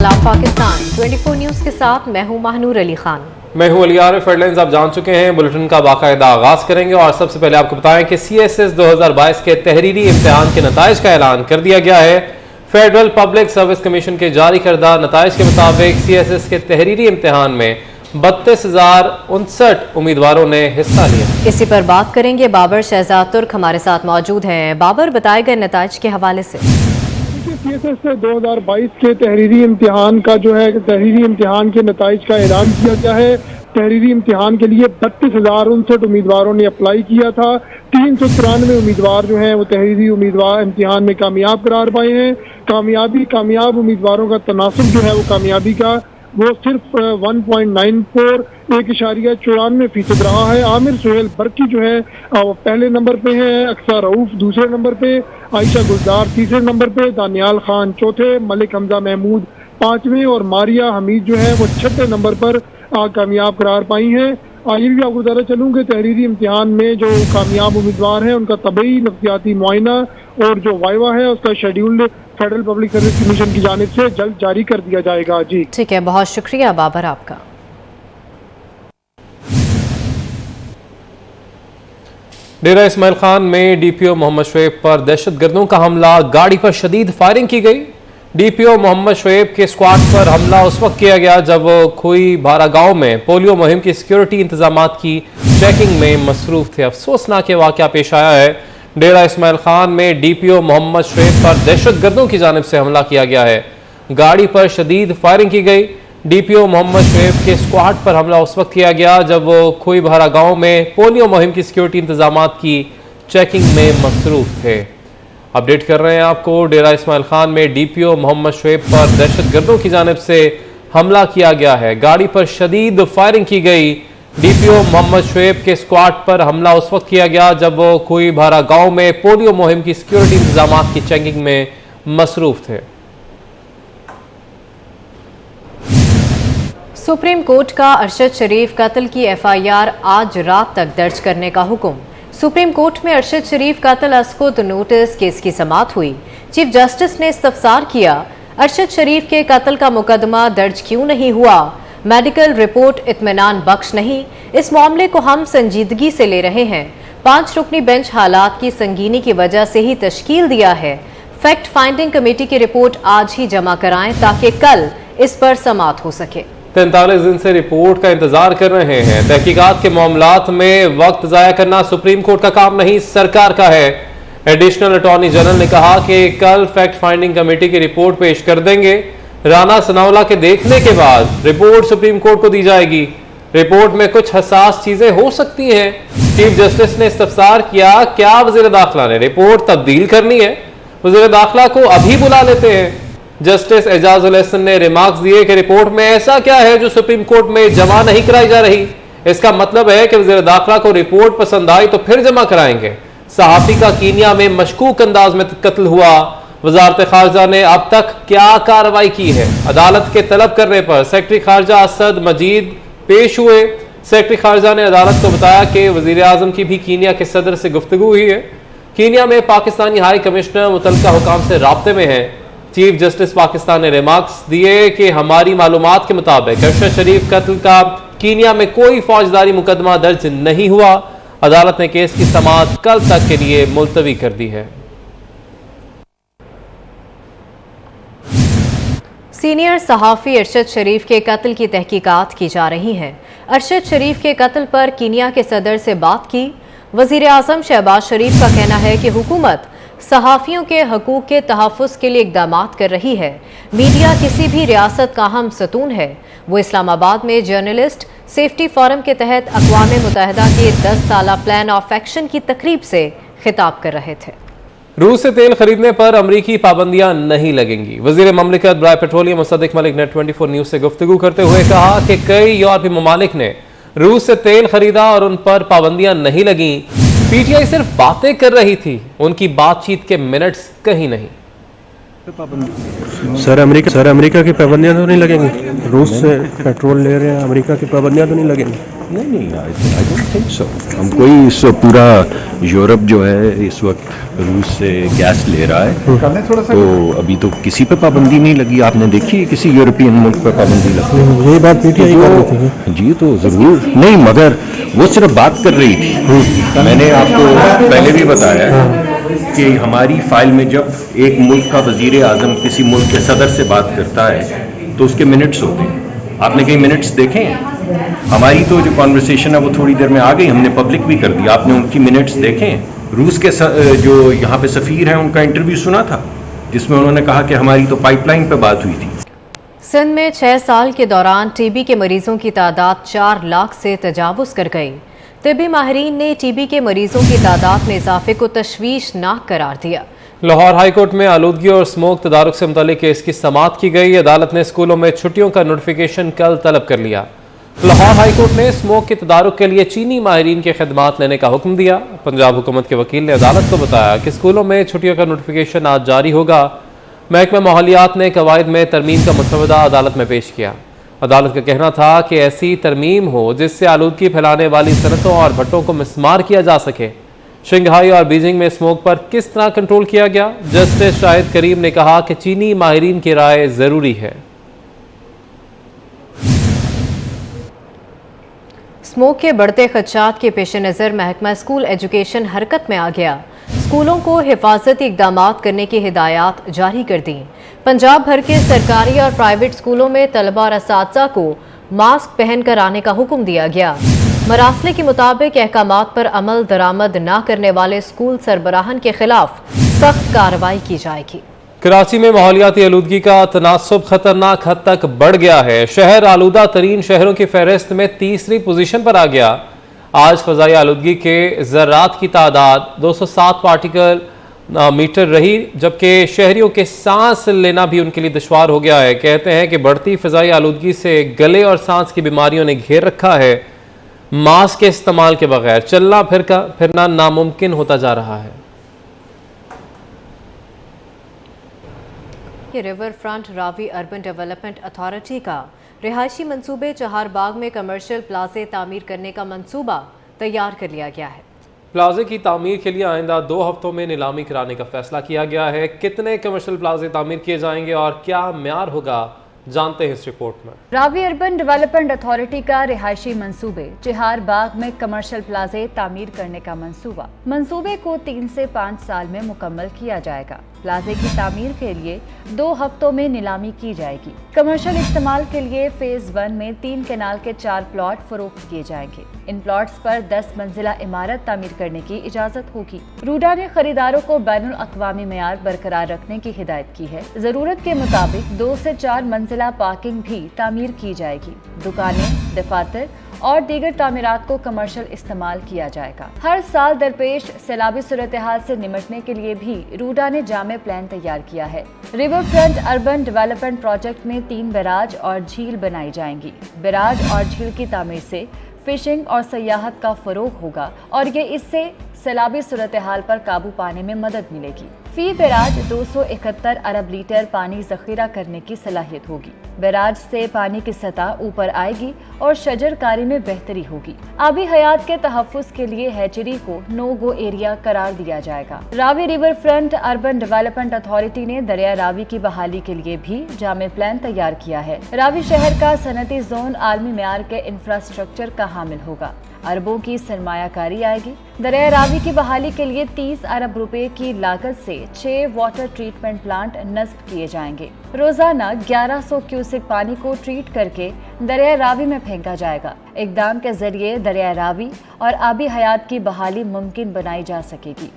Pakistan 24 news के साथ मैं हूं महानूर अली खान। मैं हूं अली आरिफ। हेडलाइंस आप जान चुके हैं, बुलेटिन का बाकायदा आगाज करेंगे और सबसे पहले आपको बताएं कि CSS 2022 के तहरीरी इम्तिहान के नताइज का ऐलान कर दिया गया है। फेडरल पब्लिक सर्विस कमीशन के जारी करदा नताइज के मुताबिक CSS के तहरीरी इम्तिहान में 32,059 उम्मीदवारों ने हिस्सा लिया। इसी पर बात करेंगे, बाबर शहजाद तुर्क हमारे साथ मौजूद हैं। बाबर, बताए गए नताइज के हवाले से। CSS 2022 के तहरीरी इम्तिहान का जो है तहरीरी इम्तिहान के नताइज का ऐलान किया गया है। तहरीरी इम्तिहान के लिए 32,059 उम्मीदवारों ने अप्लाई किया था। 393 उम्मीदवार जो हैं वो तहरीरी उम्मीदवार इम्तिहान में कामयाब करार पाए हैं। कामयाब उम्मीदवारों का तनासुब जो है वो कामयाबी का वो सिर्फ 1.94 1.94% रहा है। आमिर सुहेल बरकी जो है वो पहले नंबर पे है, अक्सर रऊफ दूसरे नंबर पे, आयशा गुलजार तीसरे नंबर पे, दानियाल खान चौथे, मलिक हमजा महमूद पांचवें और मारिया हमीद जो है वो छठे नंबर पर कामयाब करार पाई हैं। ये भी आपको बताना चलूँ कि तहरीरी इम्तिहान में जो कामयाब उम्मीदवार हैं उनका तबई नफ्सियाती मुआयना और जो वाइवा है उसका schedule federal public service commission की जानिब से जल्द जारी कर दिया जाएगा। जी ठीक है, बहुत शुक्रिया बाबर आपका। डेरा इस्माइल खान में DPO मोहम्मद शुएब पर दहशतगर्दों का हमला, गाड़ी पर शदीद फायरिंग की गई। DPO मोहम्मद शुएब के स्क्वाड पर हमला उस वक्त किया गया जब वो खोई भारा गांव में पोलियो मुहिम की सिक्योरिटी इंतजामात की चेकिंग में मसरूफ थे। अफसोसनाक वाकया पेश आया है। डेरा इस्माइल खान में DPO मोहम्मद शुएब पर दहशतगर्दों की जानिब से हमला किया गया है। गाड़ी पर शदीद फायरिंग की गई। DPO मोहम्मद शुएब के स्क्वाड पर हमला उस वक्त किया गया जब वो खोई भारा गांव में पोलियो मुहिम की सिक्योरिटी इंतजामात की चेकिंग में मसरूफ थे। अपडेट कर रहे हैं आपको, डेरा इस्माइल खान में DPO मोहम्मद शुएब पर दहशतगर्दों की जानिब से हमला किया गया है। गाड़ी पर शदीद फायरिंग की गई। DPO मोहम्मद शुएब के स्क्वाड पर हमला उस वक्त किया गया जब वो खोई भारा गांव में पोलियो मुहिम की सिक्योरिटी इंतजामात की चेकिंग में मसरूफ थे। सुप्रीम कोर्ट का अरशद शरीफ कत्ल की FIR आज रात तक दर्ज करने का हुक्म। सुप्रीम कोर्ट में अरशद शरीफ कत्ल अस्कुद नोटिस केस की समाअत हुई। चीफ जस्टिस ने इस्तफसार किया, अरशद शरीफ के कत्ल का मुकदमा दर्ज क्यों नहीं हुआ? मेडिकल रिपोर्ट इत्मीनान बख्श नहीं। इस मामले को हम संजीदगी से ले रहे हैं। 5 रुकनी बेंच हालात की संगीनी की वजह से ही तश्कील दिया है। फैक्ट फाइंडिंग कमेटी की रिपोर्ट आज ही जमा कराएं ताकि कल इस पर समाअत हो सके। 43 दिन से रिपोर्ट का इंतजार कर रहे हैं। तहकीकात के मामलात में वक्त जाया करना सुप्रीम कोर्ट का काम नहीं, सरकार का है। एडिशनल अटॉर्नी जनरल ने कहा कि कल फैक्ट फाइंडिंग कमेटी की रिपोर्ट पेश कर देंगे। राना सनाउल्लाह के देखने के बाद रिपोर्ट सुप्रीम कोर्ट को दी जाएगी। रिपोर्ट में कुछ हसास चीजें हो सकती हैं। चीफ जस्टिस ने इस्तफसार किया, क्या वजीर दाखिला ने रिपोर्ट तब्दील करनी है? वजीर दाखिला को अभी बुला लेते हैं। जस्टिस एजाजुल एहसन ने रिमार्क्स दिए कि रिपोर्ट में ऐसा क्या है जो सुप्रीम कोर्ट में जमा नहीं कराई जा रही। इसका मतलब है कि वज़ीर दाखिला को रिपोर्ट पसंद आई तो फिर जमा कराएंगे। सहाफी का कीनिया में मशकूक अंदाज में कत्ल हुआ। वजारत खारजा ने अब तक क्या कार्रवाई की है? अदालत के तलब करने पर सेक्रेटरी खारजा असद मजीद पेश हुए। सेक्रेटरी खारजा ने अदालत को बताया कि वजीर आजम की भी कीनिया के सदर से गुफ्तगू हुई है। कीनिया में पाकिस्तानी हाई कमिश्नर मुतल्लिका हुकाम से राब्ते में है। चीफ जस्टिस पाकिस्तान ने रिमार्क्स दिए कि हमारी मालूमात के मुताबिक अरशद शरीफ कत्ल का कीनिया में कोई फौजदारी मुकदमा दर्ज नहीं हुआ। अदालत ने केस की समाअत कल तक के लिए मुलतवी कर दी है। सीनियर सहाफ़ी अरशद शरीफ के कत्ल की तहकीकात की जा रही हैं। अरशद शरीफ के कत्ल पर कीनिया के सदर से बात की। वज़ीर आज़म शहबाज शरीफ का कहना है कि हुकूमत सहाफ़ियों के हकूक़ के तहफ़्फ़ुज़ के लिए इक़दामात कर रही है। मीडिया किसी भी रियासत का अहम सतून है। वो इस्लामाबाद में जर्नलिस्ट सेफ्टी फोरम के तहत अक़वाम मुत्तहिदा के 10 साला प्लान ऑफ एक्शन की तकरीब से खिताब कर रहे थे। रूस से तेल खरीदने पर अमरीकी पाबंदियां नहीं लगेंगी। वज़ीर ममलिकत बराए पेट्रोलियम मुसद्दिक मलिक ने 24 न्यूज़ से गुफ्तगू करते हुए कहा कि कई यूरोपीय ममालिक ने रूस से तेल खरीदा और उन पर पाबंदियां नहीं लगीं। PTI सिर्फ बातें कर रही थी, उनकी बातचीत के मिनट्स कहीं नहीं। पे पाबंदी सर अमेरिका की पाबंदियां तो नहीं लगेंगी। रूस से पेट्रोल ले रहे हैं, अमेरिका की पाबंदियां तो नहीं लगेंगी। नहीं आई डोंट थिंक सो। हम कोई इस पूरा यूरोप जो है इस वक्त रूस से गैस ले रहा है, तो अभी तो किसी पे पाबंदी नहीं लगी। आपने देखी किसी यूरोपियन मुल्क पे पाबंदी लगी? यही बात पीटीआई कर रही थी जी, तो जरूर नहीं, मगर वो सिर्फ बात कर रही थी। मैंने आपको पहले भी बताया कि हमारी फाइल में जब एक मुल्क का वजीर आज़म किसी मुल्क के सदर से बात करता है तो उसके मिनट्स होते हैं। आपने कहीं मिनट्स देखे हैं? हमारी तो जो कॉन्वर्सेशन है वो थोड़ी देर में आ गई, हमने पब्लिक भी कर दी। आपने उनकी मिनट्स देखे हैं? रूस के जो यहाँ पे सफ़ीर हैं उनका इंटरव्यू सुना था जिसमें उन्होंने कहा कि हमारी तो पाइपलाइन पे बात हुई थी। सिंध में 6 साल के दौरान टीबी के मरीजों की तादाद 4 लाख से तजावुज़ कर गई। तिब्बी माहिरीन ने टीबी के मरीजों की तादाद में इजाफे को तशवीशनाक करार दिया। लाहौर हाई कोर्ट में आलूदगी और स्मोक तदारुक से मुतालिक केस की समाअत की गई। अदालत ने स्कूलों में छुट्टियों का नोटिफिकेशन कल तलब कर लिया। लाहौर हाई कोर्ट ने स्मोक के तदारुक के लिए चीनी माहिरीन के खिदमात लेने का हुक्म दिया। पंजाब हुकूमत के वकील ने अदालत को बताया कि स्कूलों में छुट्टियों का नोटिफिकेशन आज जारी होगा। महकमा माहौलियात ने कवायद में तरमीम का मसवदा अदालत में पेश किया। अदालत का कहना था कि ऐसी तरमीम हो जिससे आलूदगी फैलाने वाली सनतों और भट्टों को मिस्मार किया जा सके। शंघाई और बीजिंग में स्मोक पर किस तरह कंट्रोल किया गया? जस्टिस शाहिद करीम ने कहा कि चीनी माहिरीन की राय जरूरी है। स्मोक के बढ़ते खदशात के पेश नज़र महकमा स्कूल एजुकेशन हरकत में आ गया। स्कूलों को हिफाजती इक़दामात करने की हिदायत जारी कर दी। पंजाब भर के सरकारी और प्राइवेट स्कूलों में तलबा और असातिज़ा को मास्क पहन कर आने का हुक्म दिया गया। मरासले के मुताबिक अहकामात पर अमल दरामद न करने वाले स्कूल सरबराहान के खिलाफ सख्त कार्रवाई की जाएगी। कराची में माहौलियाती आलूदगी का तनासुब खतरनाक हद तक बढ़ गया है। शहर आलूदा तरीन शहरों की फहरिस्त में तीसरी पोजीशन पर आ गया। आज फ़ज़ाई आलूदगी के ज़र्रात की तादाद 207 पार्टिकल मीटर रही, जबकि शहरियों के सांस लेना भी उनके लिए दुश्वार हो गया है। कहते हैं कि बढ़ती फ़ज़ाई आलूदगी से गले और सांस की बीमारियों ने घेर रखा है। मास्क के इस्तेमाल के बगैर चलना फिरना नामुमकिन होता जा रहा है। River front Ravi urban development authority का रिहायशी मंसूबे चहारबाग में कमर्शियल प्लाजे तामीर करने का मंसूबा तैयार कर लिया गया है। प्लाजे की तामीर के लिए आइंदा 2 हफ्तों में नीलामी कराने का फैसला किया गया है। कितने कमर्शियल प्लाजे तामीर किए जाएंगे और क्या म्यार होगा, जानते हैं इस रिपोर्ट में। रावी अर्बन डेवलपमेंट अथॉरिटी का रिहायशी मंसूबे चहार बाग में कमर्शियल प्लाजे तामीर करने का मंसूबे को 3 से 5 साल में मुकम्मल किया जाएगा। प्लाजे की तामीर के लिए 2 हफ्तों में नीलामी की जाएगी। कमर्शियल इस्तेमाल के लिए फेज 1 में 3 कैनाल के 4 प्लॉट फरोख्त किए जाएंगे। इन प्लॉट्स पर 10 मंजिला इमारत तामीर करने की इजाजत होगी। रूडा ने खरीदारों को बैनुल अक़वामी मेयार बरकरार रखने की हिदायत की है। जरूरत के मुताबिक 2 से 4 मंजिला पार्किंग भी तामीर की जाएगी। दुकानें, दफातर और दीगर तामीरात को कमर्शियल इस्तेमाल किया जाएगा। हर साल दरपेश सैलाबी सूरत हाल से निमटने के लिए भी रूडा ने जामे प्लान तैयार किया है। River front urban development project में 3 बैराज और झील बनाई जाएंगी। बैराज और झील की तामीर से फिशिंग और सयाहत का फरोग होगा और ये इससे सैलाबी सूरत हाल पर काबू पाने में मदद मिलेगी। फी बैराज 271 अरब लीटर पानी जखीरा करने की सलाहियत होगी। बैराज से पानी की सतह ऊपर आएगी और शजरकारी में बेहतरी होगी। आबी हयात के तहफ्फुज़ के लिए हैचरी को नो गो एरिया करार दिया जाएगा। Ravi river front urban development authority ने दरिया रावी की बहाली के लिए भी जामे प्लान तैयार किया है। रावी शहर का सनती जोन आलमी मेयार के इंफ्रास्ट्रक्चर का हामिल होगा। अरबों की सरमायाकारी आएगी। दरिया रावी की बहाली के लिए 30 अरब रुपए की लागत से 6 वाटर ट्रीटमेंट प्लांट नस्ब किए जाएंगे। रोजाना 1100 क्यूसेक पानी को ट्रीट करके दरिया रावी में फेंका जाएगा। इकदाम के जरिए दरिया रावी और आबी हयात की बहाली मुमकिन बनाई जा सकेगी।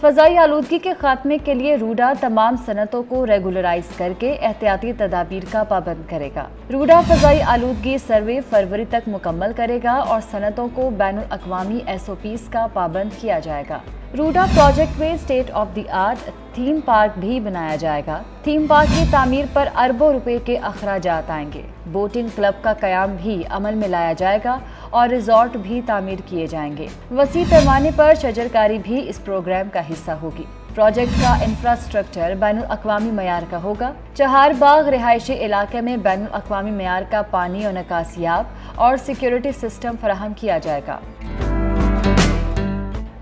फ़ज़ाई आलूदगी के खात्मे के लिए रूडा तमाम सनतों को रेगुलराइज करके एहतियाती तदाबीर का पाबंद करेगा। रूडा फ़ज़ाई आलूदगी सर्वे फरवरी तक मुकम्मल करेगा और सनतों को बैनुल अक़वामी SOPs का पाबंद किया जाएगा। रूडा प्रोजेक्ट में state of the art theme park भी बनाया जाएगा। थीम पार्क की तामीर पर अरबों रुपए के अखराजात आएंगे। बोटिंग क्लब का कयाम भी अमल में लाया जाएगा और रिजॉर्ट भी तामीर किए जाएंगे। वसी पैमाने पर शजरकारी भी इस प्रोग्राम का हिस्सा होगी। प्रोजेक्ट का इंफ्रास्ट्रक्चर बैनुल-अक़वामी मयार का होगा। चहार बाग रिहायशी इलाके में बैनुल-अक़वामी मयार का पानी और निकासियाब और सिक्योरिटी सिस्टम फराहम किया जाएगा।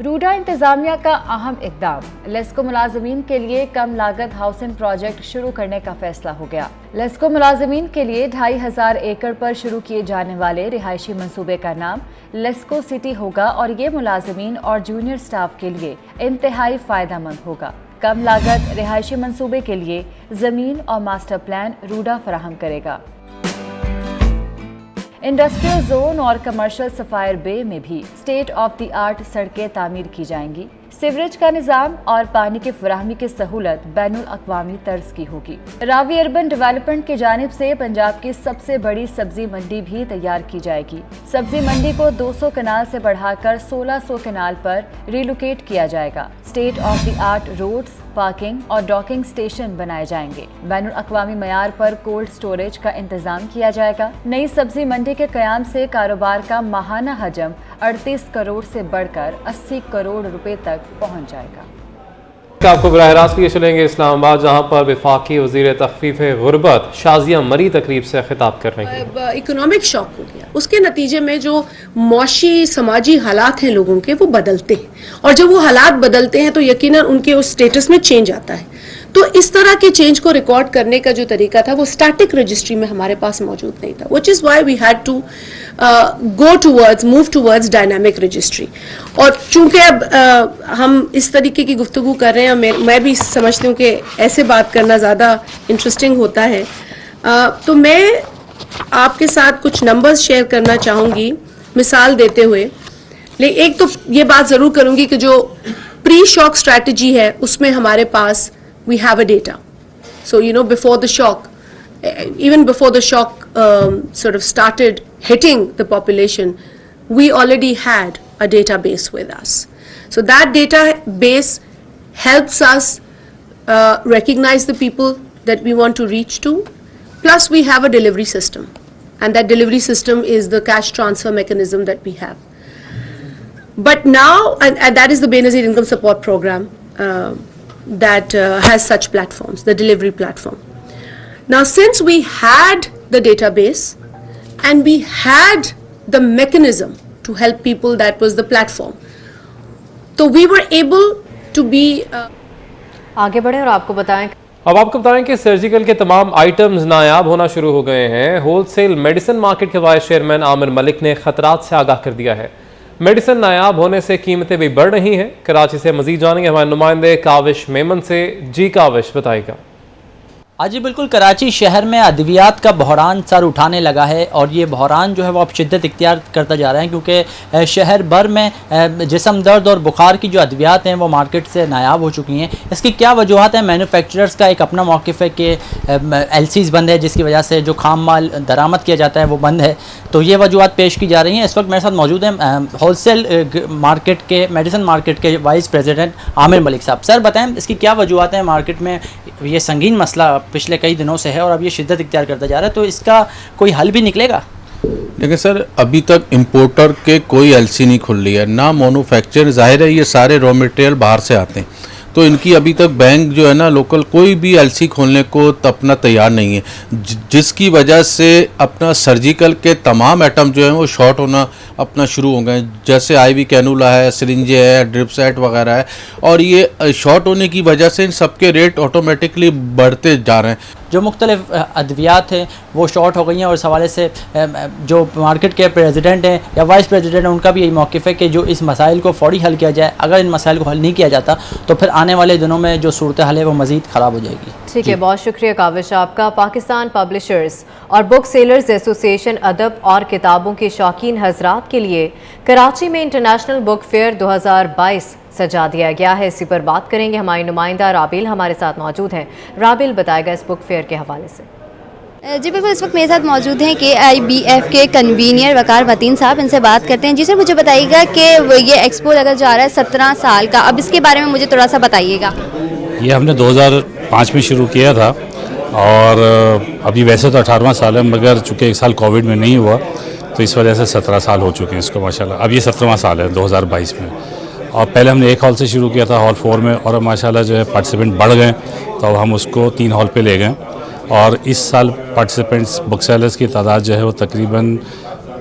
रूडा इंतजामिया का अहम इक़दाम, लेस्को मुलाजमीन के लिए कम लागत हाउसिंग प्रोजेक्ट शुरू करने का फैसला हो गया। लेस्को मुलाजमीन के लिए 2500 एकड़ पर शुरू किए जाने वाले रिहायशी मंसूबे का नाम लेस्को सिटी होगा और ये मुलाजमीन और जूनियर स्टाफ के लिए इंतहाई फ़ायदेमंद होगा। कम लागत रिहायशी मंसूबे के लिए ज़मीन और मास्टर प्लान रूडा फराहम करेगा। इंडस्ट्रियल जोन और कमर्शियल सफायर बे में भी स्टेट ऑफ द आर्ट सड़कें तामीर की जाएंगी। सीवरेज का निज़ाम और पानी की फराहमी की सहूलत बैनुल अक़वामी तर्ज की होगी। रावी अर्बन डेवलपमेंट की जानिब से पंजाब की सबसे बड़ी सब्जी मंडी भी तैयार की जाएगी। सब्जी मंडी को 200 कनाल से बढ़ाकर 1600 कनाल पर रिलोकेट किया जाएगा। State of the art roads, parking और डॉकिंग स्टेशन बनाए जाएंगे। बैनुल अक़वामी मयार पर कोल्ड स्टोरेज का इंतजाम किया जाएगा। नई सब्जी मंडी के क़याम से कारोबार का माहाना हजम 38 करोड़ से बढ़कर 80 करोड़ रुपए तक पहुंच जाएगा। आपको बराह रास्त लिए चलेंगे इस्लामाबाद, जहां पर वफाकी वज़ीर तख़फ़ीफ़ गुरबत शाज़िया मरी तकरीब से खिताब कर रही हैं। इकोनॉमिक शॉक हो गया, उसके नतीजे में जो मौशी समाजी हालात हैं लोगों के वो बदलते हैं और जब वो हालात बदलते हैं तो यकीनन उनके उस स्टेटस में चेंज आता है। तो इस तरह के चेंज को रिकॉर्ड करने का जो तरीका था वो स्टैटिक रजिस्ट्री में हमारे पास मौजूद नहीं था, which is why we had to move towards dynamic registry. और चूंकि अब हम इस तरीके की गुफ्तगू कर रहे हैं, मैं भी समझती हूँ कि ऐसे बात करना ज़्यादा इंटरेस्टिंग होता है, तो मैं आपके साथ कुछ नंबर्स शेयर करना चाहूँगी मिसाल देते हुए। लेकिन एक तो ये बात ज़रूर करूँगी कि जो प्री शॉक स्ट्रैटेजी है उसमें हमारे पास we have a data. So, before the shock, even before the shock sort of started hitting the population, we already had a database with us. So that database helps us recognize the people that we want to reach to. Plus we have a delivery system. And that delivery system is the cash transfer mechanism that we have. But now, and that is the Benazir Income Support Program, that has such platforms, the delivery platform. Now, since we had the database and we had the mechanism to help people, that was the platform. So we were able to be आगे बढ़े और आपको बताएं। अब आपको बताएं कि surgical के तमाम आइटम्स नायाब होना शुरू हो गए हैं। होलसेल मेडिसिन मार्केट के वाइस चेयरमैन आमिर मलिक ने खतरात से आगाह कर दिया है। मेडिसिन नायाब होने से कीमतें भी बढ़ रही हैं। कराची से मजीद जानेंगे हमारे नुमाइंदे काविश मेमन से। जी काविश, बताइएगा। जी बिल्कुल, कराची शहर में अद्वियात का बहरान सर उठाने लगा है और ये बहरान जो है वो अब शिद्दत इख्तियार करता जा रहा है, क्योंकि शहर भर में जिस्म दर्द और बुखार की जो अद्वियात हैं वो मार्केट से नायाब हो चुकी हैं। इसकी क्या वजूहत हैं? मैन्युफैक्चरर्स का एक अपना मौक़िफ़ है कि LCs बंद है, जिसकी वजह से जो खाम माल दरामद किया जाता है वो बंद है। तो ये वजूहत पेश की जा रही हैं। इस वक्त मेरे साथ मौजूद हैं होलसेल मार्केट के, मेडिसिन मार्केट के वाइस प्रेसिडेंट आमिर मलिक साहब। सर बताएँ, इसकी क्या वजूहत हैं? मार्केट में ये संगीन मसला पिछले कई दिनों से है और अब ये शिद्दत इख्तियार करता जा रहा है, तो इसका कोई हल भी निकलेगा? देखिए सर, अभी तक इंपोर्टर के कोई LC नहीं खुल रही है, ना मैन्युफैक्चर। जाहिर है ये सारे रॉ मटेरियल बाहर से आते हैं, तो इनकी अभी तक बैंक जो है ना लोकल कोई भी LC खोलने को अपना तैयार नहीं है, जिसकी वजह से अपना सर्जिकल के तमाम आइटम जो है वो शॉर्ट होना अपना शुरू हो गए। जैसे IV कैनुला है, सिरिंजे है, ड्रिप सेट वगैरह है, और ये शॉर्ट होने की वजह से इन सबके रेट ऑटोमेटिकली बढ़ते जा रहे हैं। जो मुख्तलिफ अद्वियात हैं वो शॉर्ट हो गई हैं और इस हवाले से जो मार्केट के प्रेसिडेंट हैं या वाइस प्रेसिडेंट हैं उनका भी यही मौक़िफ़ है कि जो इस मसाइल को फ़ौरी हल किया जाए। अगर इन मसाइल को हल नहीं किया जाता तो फिर आने वाले दिनों में जो सूरत हाल है वो मज़ीद ख़राब हो जाएगी। ठीक है, बहुत शुक्रिया काविश आपका। पाकिस्तान पब्लिशर्स और बुक सेलर्स एसोसिएशन अदब और किताबों के शौकीन हजरात के लिए कराची में इंटरनेशनल बुक फेयर 2022 सजा दिया गया है। इसी पर बात करेंगे, हमारी नुमाइंदा राबिल हमारे साथ मौजूद हैं। राबिल बताएगा इस बुक फेयर के हवाले से। जी बिल्कुल, इस वक्त मेरे साथ मौजूद हैं KIBF के कन्वीनियर वकार वतीन साहब, इनसे बात करते हैं। जी सर, मुझे बताइएगा कि ये एक्सपो लगल जा रहा है 17 साल का, अब इसके बारे में मुझे थोड़ा सा बताइएगा। ये हमने 2005 में शुरू किया था और अभी वैसे तो 18वां साल है, मगर चूँकि एक साल कोविड में नहीं हुआ तो इस वजह से 17 साल हो चुके हैं इसको माशाल्लाह। अब ये 17वां साल है 2022 में। اور پہلے ہم نے ایک ہال سے شروع کیا تھا ہال 4 میں، اور اب ماشاءاللہ جو ہے پارٹیسپینٹ بڑھ گئے تو اب ہم اس کو 3 ہال پہ لے گئے، اور اس سال پارٹیسپینٹس بک سیلرز کی تعداد جو ہے وہ تقریباً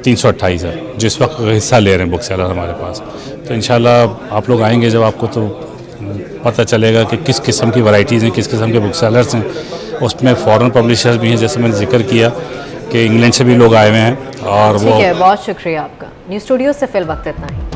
328 ہے جو اس وقت حصہ لے رہے ہیں بک سیلر ہمارے پاس. تو انشاءاللہ آپ لوگ آئیں گے جب آپ کو تو پتہ چلے گا کہ کس قسم کی ورائٹیز ہیں، کس قسم کے بک سیلرز ہیں. اس میں فورن پبلشرز بھی ہیں، جیسے میں نے ذکر کیا کہ انگلینڈ سے بھی لوگ آئے ہوئے ہیں. اور ٹھیک ہے، بہت شکریہ آپ کا. نیوز اسٹوڈیو سے فی الوقت اتنا ہی.